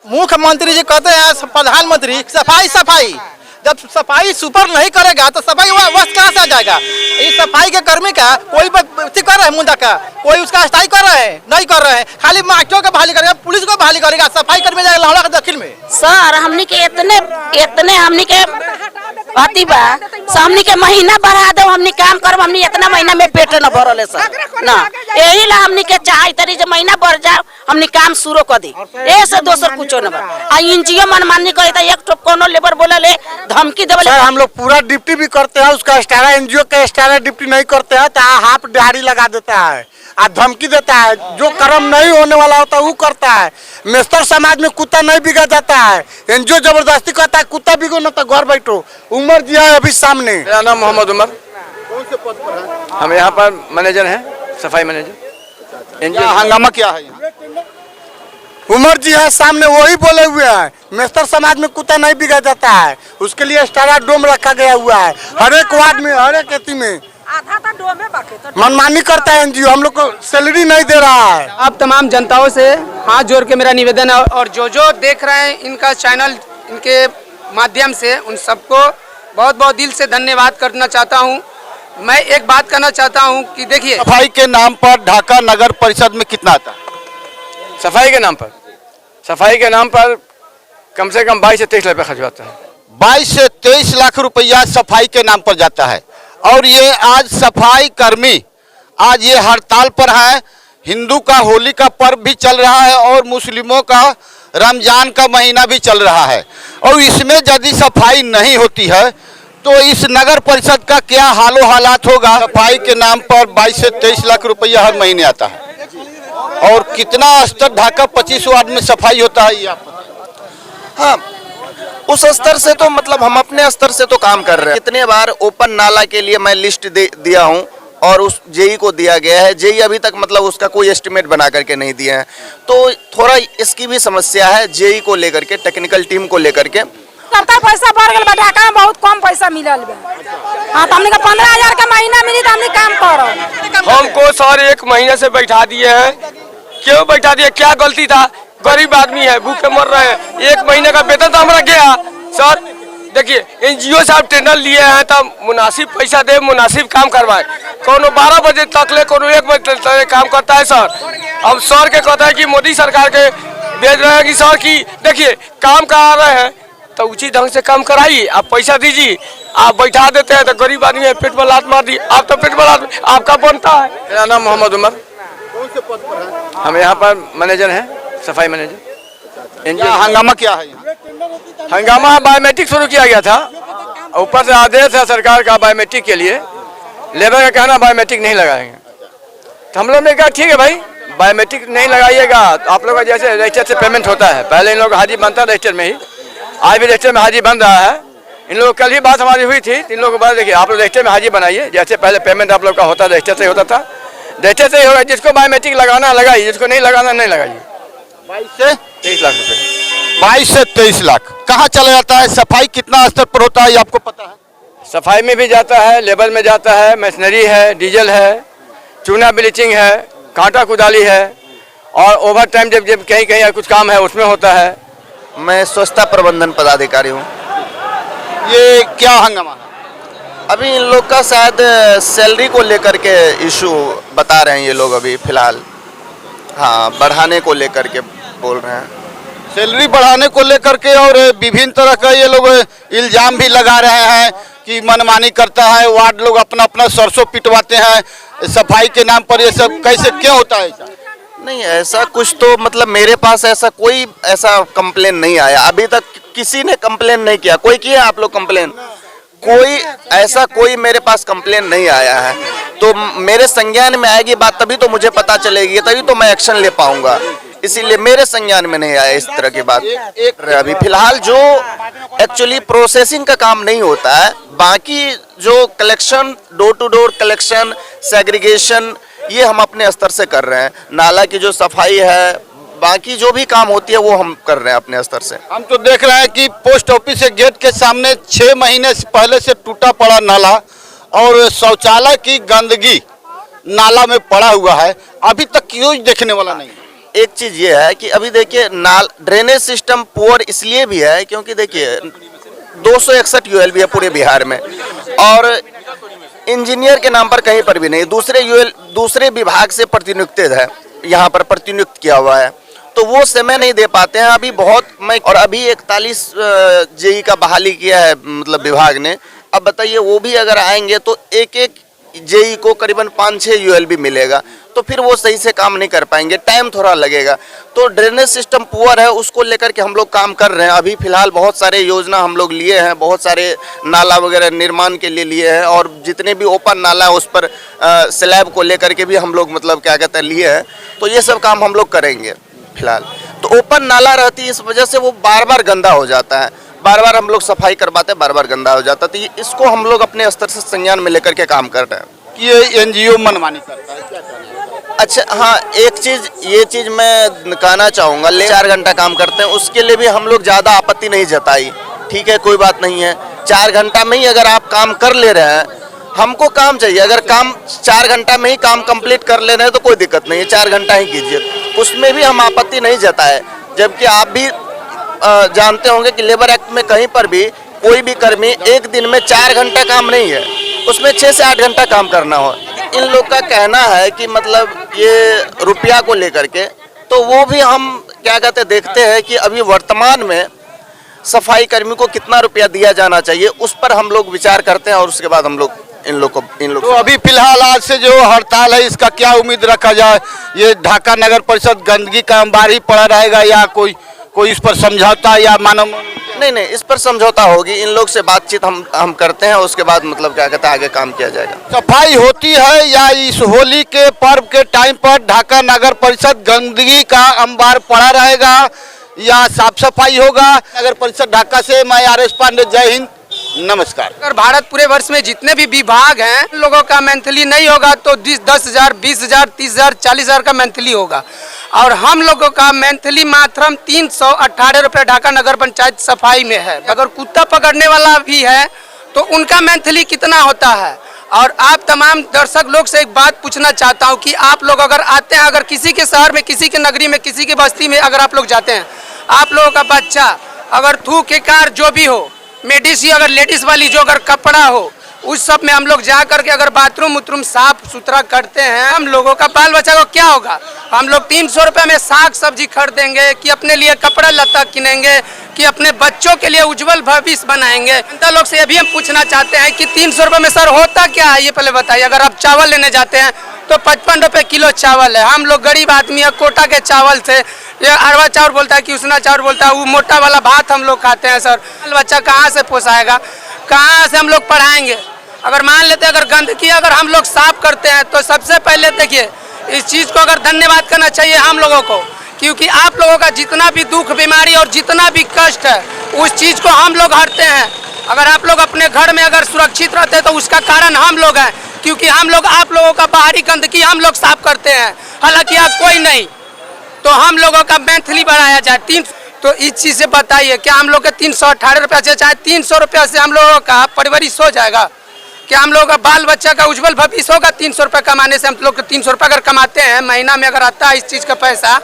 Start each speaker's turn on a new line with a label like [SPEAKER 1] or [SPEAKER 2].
[SPEAKER 1] मुख्यमंत्री जी कहते हैं प्रधानमंत्री सफाई सफाई, जब सफाई सुपर नहीं करेगा तो सफाई वह कहाँ से आ जाएगा। इस सफाई के कर्मी का कोई कर रहा है मुद्दा का, कोई उसका स्थायी कर रहे हैं नहीं कर रहे हैं, खाली मास्टरों को बहाली करेगा, पुलिस को बहाली करेगा, सफाई कर्मी जाएगा लाहौरा के दक्षिण में।
[SPEAKER 2] सर हमनी के इतने हमनी के अति बा, हमनी के महीना बढ़ा दो, हमनी काम करब, हमनी इतना महीना में पेट न भरले सर ना, यही ला हमनी के चाहे तरी जो महीना बढ़ जाओ हमनी काम शुरू कर दी, ऐसे दोसर कुछ न बा। आ एनजीओ मनमानी करे तो एक कोनो लेबर बोले ले धमकी देवले।
[SPEAKER 3] सर हम लोग पूरा ड्यूटी भी करते हैं, उसका स्टारा एनजीओ का स्टारा ड्यूटी नहीं करते हैं तो हाफ दिहाड़ी लगा देता है और धमकी देता है, जो कर्म नहीं होने वाला होता वो करता है। मेस्तर समाज में कुत्ता नहीं बिगा जाता है, एनजीओ जबरदस्ती करता है कुत्ता बिगो न तो घर बैठो। उमर जी है अभी सामने।
[SPEAKER 4] मेरा नाम मोहम्मद उमर।
[SPEAKER 1] कौन से पद पर है?
[SPEAKER 4] हम यहाँ पर मैनेजर हैं, सफाई मैनेजर।
[SPEAKER 1] एनजीओ हंगामा क्या है यहाँ?
[SPEAKER 3] उमर जी है सामने, वही बोले हुए हैं मेस्तर समाज में कुत्ता नहीं बिगा जाता है, उसके लिए स्टारा डोम रखा गया हुआ है। हर एक वार्ड में हर एक एती में मनमानी करता है एनजीओ, हम लोग को सैलरी नहीं दे रहा है।
[SPEAKER 5] आप तमाम जनताओं से हाथ जोड़ के मेरा निवेदन है, और जो देख रहे हैं इनका चैनल, इनके माध्यम से उन सबको बहुत बहुत दिल से धन्यवाद करना चाहता हूं। मैं एक बात कहना चाहता हूं कि देखिए,
[SPEAKER 1] सफाई के नाम पर ढाका नगर परिषद में कितना आता है?
[SPEAKER 4] सफाई के नाम पर कम से कम 22 से 23 लाख रुपये खर्च होता है।
[SPEAKER 1] 22 से 23 लाख रुपया सफाई के नाम पर जाता है। और ये आज सफाई कर्मी आज ये हड़ताल पर है। हिंदू का होली का पर्व भी चल रहा है और मुस्लिमों का रमजान का महीना भी चल रहा है, और इसमें यदि सफाई नहीं होती है तो इस नगर परिषद का क्या हालो हालात होगा। सफाई के नाम पर 22 से 23 लाख रुपया हर महीने आता है, और कितना स्तर ढाका 25 वार्ड में सफाई होता है ये आप?
[SPEAKER 6] हाँ, उस स्तर से तो मतलब हम अपने स्तर से तो काम कर रहे हैं। कितने बार ओपन नाला के लिए मैं लिस्ट दिया हूँ और उस जेई को दिया गया है, जेई अभी तक मतलब उसका कोई एस्टिमेट बना करके नहीं दिया है, तो थोड़ा इसकी भी समस्या है जेई को लेकर के, टेक्निकल टीम को लेकर के।
[SPEAKER 7] पैसा बढ़ गया, ढाका में बहुत कम पैसा मिलल बा। हाँ, तो हमने 15,000 का महीना मिली तो हमने काम करो।
[SPEAKER 4] हमको सर 1 महीने से बैठा दिए हैं। क्यों बैठा दिए, क्या गलती था? गरीब आदमी है, भूखे मर रहे हैं। 1 महीने का वेतन तो हमारा गया। सर देखिए, एनजीओ साहब टेंडर लिए हैं तो मुनासिब पैसा दे, मुनासिब काम करवाए। कोनो 12 बजे तक ले, कोनो 1 बजे तक काम करता है सर। अब सर के कहता है कि मोदी सरकार के भेज रहे हैं कि सर की देखिए काम करा रहे हैं तो उचित ढंग से काम कराइए, आप पैसा दीजिए। आप बैठा देते हैं तो गरीब आदमी है, पेट में लात मार दी। आप तो पेट में लात आपका बनता है। मेरा नाम मोहम्मद उमर।
[SPEAKER 1] कौन से पद पर है?
[SPEAKER 4] हम यहाँ पर मैनेजर हैं, सफाई मैनेजर।
[SPEAKER 1] हंगामा क्या है यहाँ?
[SPEAKER 4] हंगामा बायोमेट्रिक शुरू किया गया था, ऊपर से आदेश है सरकार का बायोमेट्रिक के लिए। लेबर का कहना बायोमेट्रिक नहीं लगाएंगे, तो हम लोग ने कहा ठीक है भाई, बायोमेट्रिक नहीं लगाइएगा तो आप लोग का जैसे रजिस्टर से पेमेंट होता है, पहले इन लोग हाजिर बनता रजिस्टर में ही, आज भी रजिस्टर में हाजिर बन रहा है। इन लोग कल ही बात हमारी हुई थी, इन लोगों को बात देखिए, आप लोग रजिस्टर में हाजिर बनाइए, जैसे पहले पेमेंट आप लोग का होता रजिस्टर से होता था, रजिस्टर से ही होगा। जिसको बायोमेट्रिक लगाना लगाइए, जिसको नहीं लगाना नहीं लगाइए।
[SPEAKER 1] 22 से
[SPEAKER 4] 23 लाख रुपये।
[SPEAKER 1] 22 से 23 लाख कहाँ चला जाता है? सफाई कितना स्तर पर होता है आपको पता है?
[SPEAKER 4] सफाई में भी जाता है, लेबर में जाता है, मशीनरी है, डीजल है, चूना ब्लीचिंग है, कांटा कुदाली है, और ओवर टाइम जब कहीं कहीं कुछ काम है उसमें होता है।
[SPEAKER 6] मैं स्वच्छता प्रबंधन पदाधिकारी हूँ।
[SPEAKER 1] ये क्या हंगामा है?
[SPEAKER 6] अभी इन लोग का शायद सैलरी को लेकर के इशू बता रहे हैं ये लोग अभी फिलहाल। हाँ, बढ़ाने को लेकर के बोल रहे हैं,
[SPEAKER 1] सैलरी बढ़ाने को लेकर के, और विभिन्न तरह का ये लोग इल्जाम भी लगा रहे हैं कि मनमानी करता है, वार्ड लोग अपना अपना सरसों पिटवाते हैं सफाई के नाम पर। ये सब कैसे क्यों होता है ऐसा?
[SPEAKER 6] नहीं ऐसा कुछ तो मतलब मेरे पास ऐसा कोई ऐसा कंप्लेन नहीं आया अभी तक, किसी ने कंप्लेन नहीं किया। कोई किया आप लोग कंप्लेन? कोई ऐसा कोई मेरे पास कंप्लेन नहीं आया है, तो मेरे संज्ञान में आएगी बात तभी तो मुझे पता चलेगी, तभी तो मैं एक्शन ले पाऊंगा, इसीलिए मेरे संज्ञान में नहीं आया इस तरह की बात। अभी फिलहाल जो एक्चुअली प्रोसेसिंग का काम नहीं होता है, बाकी जो collection, door to door collection, segregation, ये हम अपने स्तर से कर रहे हैं। नाला की जो सफाई है, बाकी जो भी काम होती है वो हम कर रहे हैं अपने स्तर से।
[SPEAKER 1] हम तो देख रहे हैं कि पोस्ट ऑफिस के गेट के सामने 6 महीने पहले से टूटा पड़ा नाला और शौचालय की गंदगी नाला में पड़ा हुआ है, अभी तक यूज देखने वाला नहीं।
[SPEAKER 6] एक चीज ये है कि अभी देखिए ड्रेनेज सिस्टम पुअर इसलिए भी है क्योंकि देखिए 261 यूएलबी है पूरे बिहार में, और इंजीनियर के नाम पर कहीं पर भी नहीं, दूसरे विभाग से प्रतिनियुक्तित है, यहाँ पर प्रतिनियुक्त किया हुआ है, तो वो समय नहीं दे पाते हैं अभी बहुत। और अभी 41 जेई का बहाली किया है मतलब विभाग ने। अब बताइए वो भी अगर आएंगे तो एक जेई को करीबन 5-6 यूएलबी मिलेगा, तो फिर वो सही से काम नहीं कर पाएंगे, टाइम थोड़ा लगेगा। तो ड्रेनेज सिस्टम पुअर है, उसको लेकर के हम लोग काम कर रहे हैं। अभी फिलहाल बहुत सारे योजना हम लोग लिए हैं, बहुत सारे नाला वगैरह निर्माण के लिए हैं, और जितने भी ओपन नाला है उस पर स्लैब को लेकर के भी हम लोग मतलब क्या कहते हैं लिए हैं। तो ये सब काम हम लोग करेंगे फिलहाल। तो ओपन नाला रहती है, इस वजह से वो बार बार गंदा हो जाता है, बार बार हम लोग सफाई करवाते हैं, बार बार गंदा हो जाता है। तो इसको हम लोग अपने स्तर से संज्ञान में लेकर के काम कर रहे हैं।
[SPEAKER 1] ये एनजीओ मनमानी करता है, क्या करना है?
[SPEAKER 6] अच्छा हाँ, ये चीज मैं कहना चाहूँगा, 4 घंटा काम करते हैं, उसके लिए भी हम लोग ज़्यादा आपत्ति नहीं जताई। ठीक है, कोई बात नहीं है, 4 घंटा में ही अगर आप काम कर ले रहे हैं, हमको काम चाहिए। अगर काम 4 घंटा में ही काम कंप्लीट कर ले रहे हैं तो कोई दिक्कत नहीं है, 4 घंटा ही कीजिए, उसमें भी हम आपत्ति नहीं जताए। जबकि आप भी जानते होंगे कि लेबर एक्ट में कहीं पर भी कोई भी कर्मी एक दिन में 4 घंटा काम नहीं है, उसमें 6 से 8 घंटा काम करना हो। इन लोग का कहना है कि मतलब ये रुपया को लेकर के, तो वो भी हम क्या कहते देखते हैं कि अभी वर्तमान में सफाई कर्मी को कितना रुपया दिया जाना चाहिए, उस पर हम लोग विचार करते हैं, और उसके बाद हम लोग इन लोग
[SPEAKER 1] तो अभी फिलहाल आज से जो हड़ताल है इसका क्या उम्मीद रखा जाए? ये ढाका नगर परिषद गंदगी का अंबार ही पड़ा रहेगा, या कोई इस पर समझौता या मानव?
[SPEAKER 6] नहीं, इस पर समझौता होगी। इन लोग से बातचीत हम करते हैं, उसके बाद मतलब क्या कहते हैं आगे काम किया जाएगा।
[SPEAKER 1] सफाई होती है या इस होली के पर्व के टाइम पर ढाका नगर परिषद गंदगी का अंबार पड़ा रहेगा, या साफ सफाई होगा? नगर परिषद ढाका से मैं RS पांडे, जय हिंद, नमस्कार।
[SPEAKER 5] अगर भारत पूरे वर्ष में जितने भी विभाग हैं, लोगों का मंथली नहीं होगा तो 10,000, 20,000, 30,000, 40,000 का मंथली होगा, और हम लोगों का मंथली मात्र 318 रुपये ढाका नगर पंचायत सफाई में है। अगर कुत्ता पकड़ने वाला भी है तो उनका मंथली कितना होता है? और आप तमाम दर्शक लोग से एक बात पूछना चाहता हूं कि आप लोग अगर आते हैं, अगर किसी के शहर में, किसी के नगरी में, किसी की बस्ती में अगर आप लोग जाते हैं, आप लोगों का बच्चा अगर थूक के कार जो भी हो, मेडिसी अगर लेडीज वाली जो अगर कपड़ा हो, उस सब में हम लोग जा करके अगर बाथरूम उथरूम साफ सुथरा करते हैं, हम लोगों का बाल बच्चा को क्या होगा? हम लोग 300 रुपये में साग सब्जी खरीदेंगे कि अपने लिए कपड़ा लत्ता किनेंगे कि अपने बच्चों के लिए उज्जवल भविष्य बनाएंगे? जनता लोग से ये भी हम पूछना चाहते हैं कि 300 रुपये में सर होता क्या है, ये पहले बताइए। अगर आप चावल लेने जाते हैं तो 55 रुपये किलो चावल है। हम लोग गरीब आदमी है, कोटा के चावल से, ये अरवा चावल बोलता है कि उसना चावल बोलता है, वो मोटा वाला भात हम लोग खाते हैं। सर बाल बच्चा कहाँ से पोसाएगा, कहाँ से हम लोग पढ़ाएंगे? अगर मान लेते हैं अगर गंदगी अगर हम लोग साफ करते हैं तो सबसे पहले देखिए इस चीज़ को अगर धन्यवाद करना चाहिए हम लोगों को, क्योंकि आप लोगों का जितना भी दुख बीमारी और जितना भी कष्ट है उस चीज़ को हम लोग हरते हैं। अगर आप लोग अपने घर में अगर सुरक्षित रहते हैं तो उसका कारण हम लोग हैं, क्योंकि हम लोग आप लोगों का बाहरी गंदगी हम लोग साफ करते हैं, हालांकि आप कोई नहीं। तो हम लोगों का मंथली बढ़ाया जाए तो इस चीज़ से बताइए क्या हम लोग के 318 रुपये से, चाहे 300 रुपये से हम लोगों का परवरिश हो जाएगा? क्या हम लोग का बाल बच्चा का उज्जवल भविष्य होगा 300 रुपये कमाने से? हम लोग 300 रुपये अगर कमाते हैं महीना में, अगर आता है इस चीज़ का पैसा,